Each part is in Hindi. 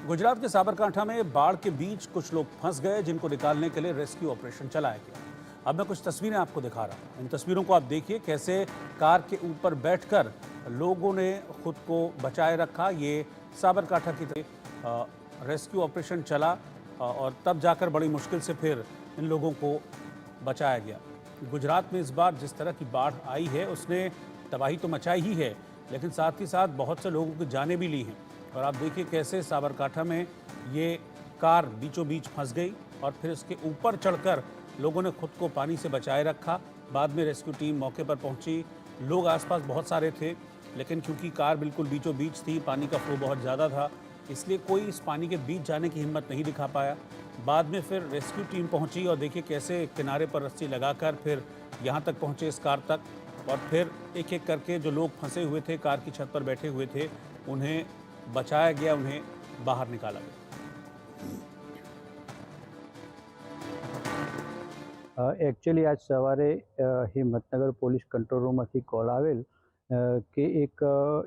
गुजरात के साबरकांठा में बाढ़ के बीच कुछ लोग फंस गए, जिनको निकालने के लिए रेस्क्यू ऑपरेशन चलाया गया। अब मैं कुछ तस्वीरें आपको दिखा रहा हूं। इन तस्वीरों को आप देखिए, कैसे कार के ऊपर बैठकर लोगों ने खुद को बचाए रखा। ये साबरकांठा की रेस्क्यू ऑपरेशन चला और तब जाकर बड़ी मुश्किल से फिर इन लोगों को बचाया गया। गुजरात में इस बार जिस तरह की बाढ़ आई है, उसने तबाही तो मचाई ही है, लेकिन साथ ही साथ बहुत से लोगों की जानें भी ली हैं। और आप देखिए कैसे साबरकांठा में ये कार बीचों बीच फंस गई और फिर इसके ऊपर चढ़कर लोगों ने खुद को पानी से बचाए रखा। बाद में रेस्क्यू टीम मौके पर पहुंची। लोग आसपास बहुत सारे थे, लेकिन क्योंकि कार बिल्कुल बीचों बीच थी, पानी का फ्लो बहुत ज़्यादा था, इसलिए कोई इस पानी के बीच जाने की हिम्मत नहीं दिखा पाया। बाद में फिर रेस्क्यू टीम पहुंची और देखिए कैसे किनारे पर रस्सी लगाकर फिर यहाँ तक पहुँचे, इस कार तक। और फिर एक एक करके जो लोग फंसे हुए थे, कार की छत पर बैठे हुए थे, उन्हें बचाया गया, उन्हें बाहर निकाला गया। एक्चुअली आज सवारे હિંમતનગર પોલીસ કંટ્રોલ રૂમમાંથી કોલ આવેલ કે એક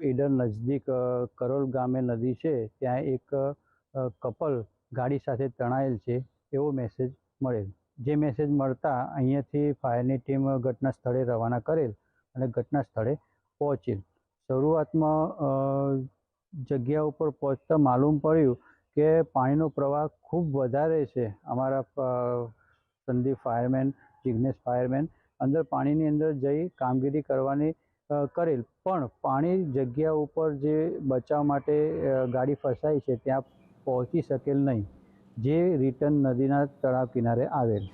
ઈડર નજદીક કરોલ ગામે નદી છે, ત્યાં એક કપલ ગાડી સાથે તણાયેલ છે એવો મેસેજ મળેલ। જે મેસેજ મળતા અહીંયાથી ફાયરની ટીમ ઘટના સ્થળે રવાના કરેલ અને ઘટના સ્થળે પહોંચેલ। શરૂઆતમાં જગ્યા ઉપર પહોંચતા માલુમ પડ્યું કે પાણીનો પ્રવાહ ખૂબ વધારે છે। અમારા સંદીપ ફાયરમેન, જિગ્નેશ ફાયરમેન અંદર પાણીની અંદર જઈ કામગીરી કરવાની કરેલ, પણ પાણી જગ્યા ઉપર જે બચાવ માટે ગાડી ફસાઈ છે ત્યાં પહોંચી શકેલ નહીં, જે રિટર્ન નદીના તળાવ કિનારે આવેલ।